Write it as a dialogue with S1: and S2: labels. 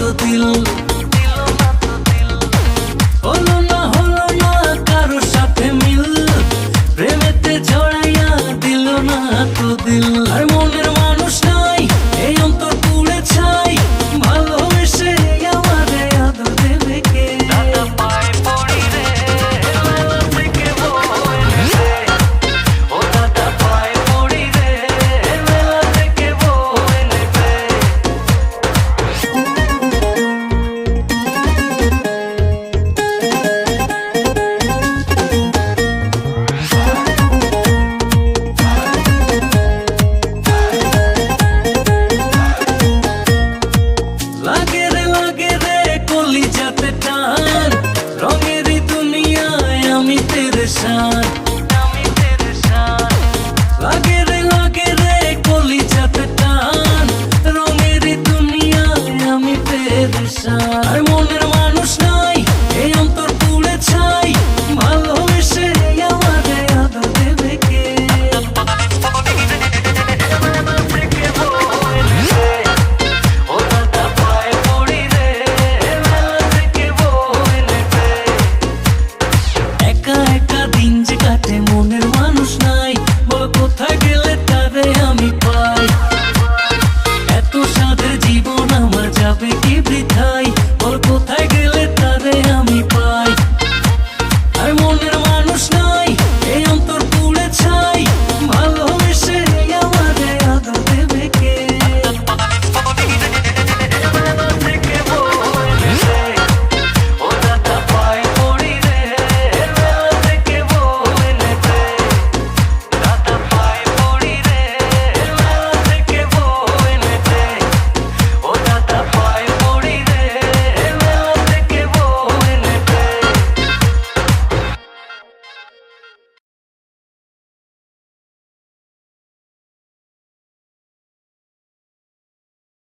S1: তো দিল, হলো না কারো সাথে মিল, প্রেমেতে জড়াইয়া দিল না তো দিল। আর মনের মানুষ নাই এই অন্তর পুড়ে ছাই, ভালোবেসে আমারে আদর দেবে কে? দাদা পায়ে পড়ি রে মেলা থেকে বউ এনেছে, ও দাদা পায়ে পড়ি রে মেলা থেকে বউ এনেছে। লাগে রে কলিজাতে টান, রঙেরই দুনিয়ায় আমি পেরেশান। লাগে রে কলিজাতে টান, রঙেরই দুনিয়ায় আমি পেরেশান। আর মনের মানুষ নাই এই অন্তর